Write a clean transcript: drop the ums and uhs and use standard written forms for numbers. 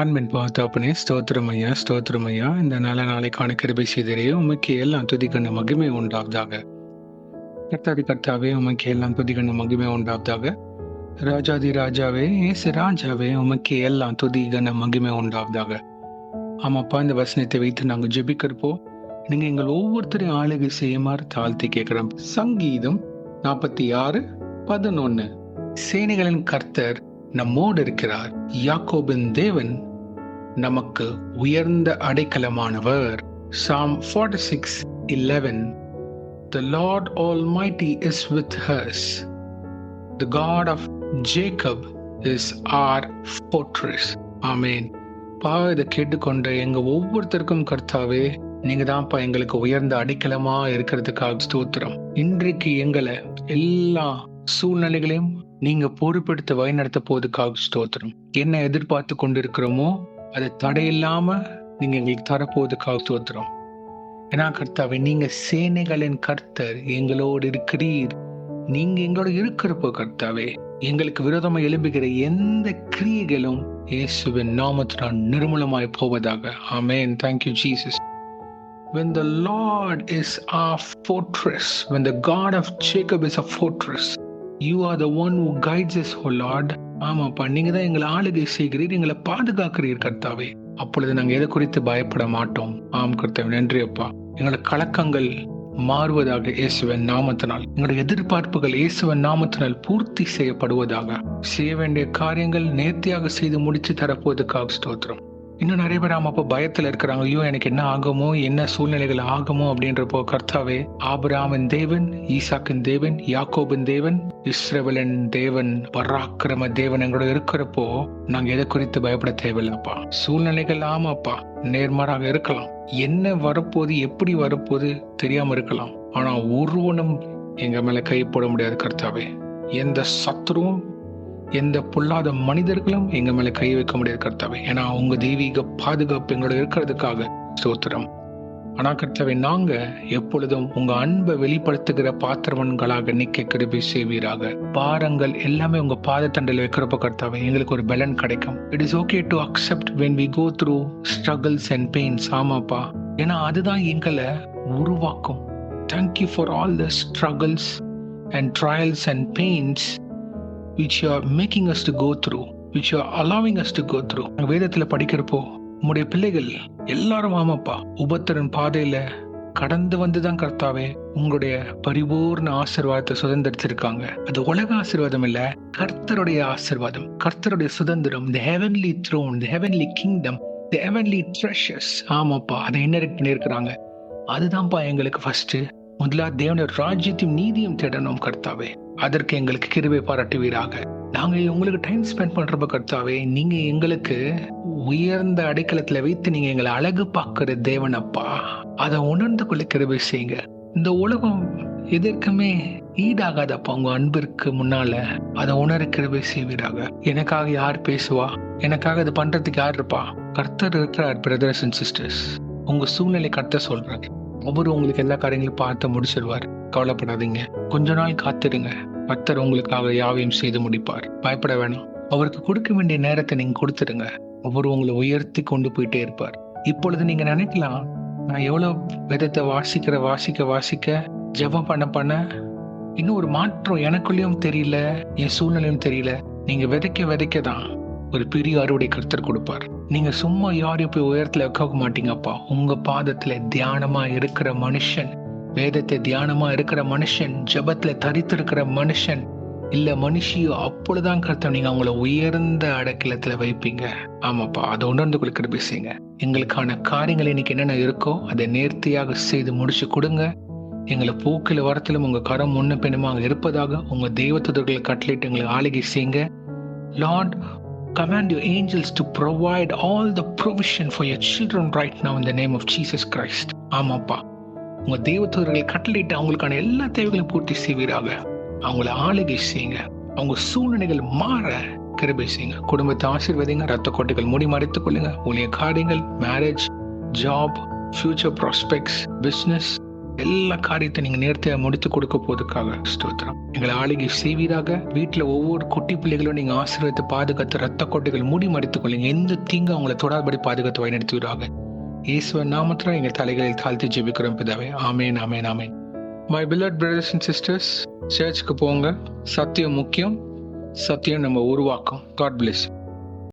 அன்பின் தகப்பனே, ஸ்தோத்திரம் ஐயா, ஸ்தோத்திரம் ஐயா. இந்த நல்ல நாளைக்கான கிருபை செய்தரே உமக்கு எல்லாம் துதிக்கண்ண மகிமை உண்டாவதாக. கர்த்தாவே உமக்கு எல்லாம் துதிக்கண்ண மகிமை உண்டாவதாக. ராஜாதி ராஜாவே, ஏசு ராஜாவே, உமக்கு எல்லாம் துதிக்கண்ண மகிமை உண்டாவதாக. ஆமாப்பா, இந்த வசனத்தை வைத்து நாங்கள் ஜெபிக்கிறப்போ நீங்க எங்கள் ஒவ்வொருத்தரையும் ஆளுகை செய்யுமாறு தாழ்த்தி கேட்கிறோம். சங்கீதம் 46:11. சேனைகளின் கர்த்தர் நம்மோடு இருக்கிறார், யாக்கோபின் தேவன் நமக்கு உயர்ந்த அடைக்கலமானவர். Psalm 46:11. The Lord Almighty is with us. The God of Jacob is our fortress. Amen. இதை கேட்டுக்கொண்ட எங்க ஒவ்வொருத்தருக்கும் கர்த்தாவே, நீங்க தான்ப்பா எங்களுக்கு உயர்ந்த அடைக்கலமா இருக்கிறதுக்காக ஸ்தோத்திரம். இன்றைக்கு எங்களை எல்லா சூழ்நிலைகளையும் நீங்க பொறுப்பெடுத்து வழிநடத்த போவதுக்காக ஸ்தோத்திரம். என்ன எதிர்பார்த்து கொண்டிருக்கிறோமோ அதை தடையில்லாம நீங்க எங்களுக்கு தரப்போவதுக்காக ஸ்தோத்திரம். ஏன்னா கர்த்தாவே, நீங்க சேனைகளின் கர்த்தர், எங்களோடு இருக்கிறீர். நீங்க எங்களோட இருக்கிறப்போ கர்த்தாவே, எங்களுக்கு விரோதமா எழும்புகிற எந்த கிரியைகளும் இயேசுவின் நாமத்தினால் நிர்மூலமாய் போவதாக. ஆமென். Thank you, Jesus. When the Lord is our fortress, when the God of Jacob is a fortress, you are the one who guides us, O Lord. ஆமாப்பா, நீங்க தான் எங்களை ஆளுகை செய்கிறீர், எங்களை பாதுகாக்கிறீர் கர்த்தாவே. அப்பொழுது நாங்கள் எதை குறித்து பயப்பட மாட்டோம். ஆம் கர்த்தாவே, நன்றி அப்பா. எங்களோட கலக்கங்கள் மாறுவதாக இயேசுவின் நாமத்தினால். எங்களுடைய எதிர்பார்ப்புகள் இயேசுவின் நாமத்தினால் பூர்த்தி செய்யப்படுவதாக. செய்ய வேண்டிய காரியங்கள் நேர்த்தியாக செய்து முடிச்சு தரப்போவதுக்காக ஸ்தோத்திரம். இன்னும் நிறைய பேர் ஆமாப்பா பயத்துல இருக்கிறாங்க. ஐயோ, எனக்கு என்ன ஆகுமோ, என்ன சூழ்நிலைகள் ஆகுமோ அப்படின்றப்போ கர்த்தாவே, ஆபிரகாமின் தேவன், ஈசாக்கின் தேவன், யாக்கோபின் தேவன், இஸ்ரவேலின் தேவன், பராக்கிரம தேவன் எங்களோட இருக்கிறப்போ நாங்க எதை குறித்து பயப்பட தேவையில்லப்பா. சூழ்நிலைகள் ஆமாப்பா நேர்மாறாக இருக்கலாம், என்ன வரப்போது எப்படி வரப்போது தெரியாம இருக்கலாம். ஆனா ஒருவனும் எங்க மேல கை போட முடியாது கர்த்தாவே. எந்த சத்துருவும் எந்த பொல்லாத மனிதர்களும் எங்க மேல கை வைக்க முடியாது கர்த்தாவே. ஏன்னா உங்க தெய்வீக பாதுகாப்பு எங்களோட இருக்கிறதுக்காக ஸ்தோத்திரம். ஆனா கர்த்தாவே, நாங்க எப்பொழுதும் உங்க அன்பை வெளிப்படுத்துகிற பாத்திரவன்களாக நிக்க கிருபை செய்வீராக. பாரங்கள் எல்லாமே உங்க பாதத்தண்டில் வைக்கிறப்ப கர்த்தாவே, எங்களுக்கு ஒரு பலன் கிடைக்கும். It is okay to accept when we go through struggles and pains. ஆமாப்பா, ஏன்னா அதுதான் எங்களை உருவாக்கும். Thank you for all the struggles and trials and pains which you are making us to go through, which you are allowing us to go through. வேதத்துல படிக்கிறப்போ உம்முடைய பிள்ளைகள் எல்லாரும் ஆமாப்பா உபத்திரன் பாதையில கடந்து வந்துதான் கர்த்தாவே உங்களுடைய பரிபூர்ண ஆசீர்வாதத்தை சுதந்திரிச்சிருக்காங்க. அது உலக ஆசீர்வாதம் இல்ல, கர்த்தருடைய ஆசீர்வாதம், கர்த்தருடைய சுதந்திரம், the heavenly throne, the heavenly kingdom, the heavenly treasures. ஆமாப்பா, அதை இன்ஹெரிட் பண்ணியிருக்கிறாங்க. அதுதான்ப்பா எங்களுக்கு ஃபர்ஸ்ட். முதலாவது தேவனுடைய ராஜ்யத்தையும் நீதியும் தேடணும் கர்த்தாவே. அதற்கு எங்களுக்கு கிருபை பாராட்டுவீராக. நாங்க உங்களுக்கு டைம் ஸ்பெண்ட் பண்றப்ப கர்த்தாவே, நீங்க எங்களுக்கு உயர்ந்த அடைக்கலத்துல வைத்து நீங்க எங்களை அழகு பார்க்கிற தேவனப்பா. அதை உணர்ந்து கொள்ள கிருபை செய்யுங்க. இந்த உலகம் எதற்குமே ஈடாகாதப்பா உங்க அன்பிற்கு முன்னால. அதை உணர கிருபை செய்வீராக. எனக்காக யார் பேசுவா, எனக்காக இது பண்றதுக்கு யார் இருப்பா? கர்த்தர் இருக்கிறார். பிரதர்ஸ் அண்ட் சிஸ்டர்ஸ், உங்க சூழ்நிலை கர்த்தர் சொல்றாரு. அவரு உங்களுக்கு எல்லா காரியங்களும் பார்த்து முடிச்சிருவார். கவலைப்படாதீங்க, கொஞ்ச நாள் காத்திருங்க. கர்த்தர் உங்களுக்காக யாவையும் செய்து முடிப்பார். பயப்பட வேணாம். அவருக்கு கொடுக்க வேண்டிய நேரத்தை நீங்க கொடுத்துருங்க. அவரு உங்களை உயர்த்தி கொண்டு போயிட்டே இருப்பார். இப்பொழுது நீங்க நினைக்கலாம், நான் எவ்வளவு வேதத்தை வாசிக்க ஜெபம் பண்ண இன்னும் ஒரு மாற்றம் எனக்குள்ளேயும் தெரியல, என் சூழ்நிலையும் தெரியல. நீங்க விதைக்க தான் ஒரு பெரிய அறுவடை கர்த்தர் கொடுப்பார். நீங்க சும்மா யாரையும் போய் உயரத்துல வைக்க மாட்டீங்கப்பா. உங்க பாதத்துல தியானமா இருக்கிற மனுஷன், வேதத்தை தியானமா இருக்கிற மனுஷன், ஜெபத்துல தரித்திருக்கிற மனுஷன் இல்ல மனுஷியோ, அப்பொழுதுதான் கர்த்தர் நீங்க அவங்கள உயர்ந்த அடைக்கலத்துல வைப்பீங்க. ஆமாப்பா, அதை உணர்ந்து கொள்ள கிருபை செய்யுங்க. எங்களுக்கான காரியங்கள் இன்னைக்கு என்னென்ன இருக்கோ அதை நேர்த்தியாக செய்து முடிச்சு கொடுங்க. எங்களை போக்கில வரத்திலும் உங்க கரம் முன்ன பின்னமாக இருப்பதாக உங்க தெய்வத்துதர்களை கட்டளையிட்டு எங்களை ஆளுகை செய்யுங்க. Lord, command your angels to provide all the provision for your children right now in the name of Jesus Christ. ஆமாப்பா, உங்க தெய்வத்துதர்களை கட்டளையிட்டு அவங்களுக்கான எல்லா தேவைகளையும் பூர்த்தி செய்வீராக. அவங்கள ஆளுகை செய்யுங்க. அவங்க சூழ்நிலைகள் மாற கிருபை செய்யுங்க. குடும்பத்தை ஆசீர்வதிங்க. ரத்த கோட்டைகள் மூடி மறைத்துக் கொள்ளுங்க. ஊழிய காரியங்கள், marriage, job, future prospects, business எல்லா காரியத்தை நீங்க நேர்த்தியா முடித்து கொடுக்க போதுக்காக ஸ்தோத்திரம். எங்களை ஆளுகை செய்வீராக. வீட்டுல ஒவ்வொரு குட்டி பிள்ளைகளும் நீங்க ஆசீர்வதித்து பாதுகாத்து ரத்த கோட்டைகள் மூடி மடித்துக் கொள்ளுங்க. எந்த தீங்கு அவங்களை தொடாதபடி பாதுகாத்து வழிநடத்துவீராக. இயேசுவின் நாமத்தில் எங்கள் தலைகளில் தாழ்த்தி ஜெபிக்கிறோம் பிதாவே. ஆமேன், ஆமேன், ஆமேன். My beloved brothers and sisters, சர்ச்சுக்கு போங்க. சத்தியம் முக்கியம். சத்தியம் நம்ம உருவாக்கும். God bless you.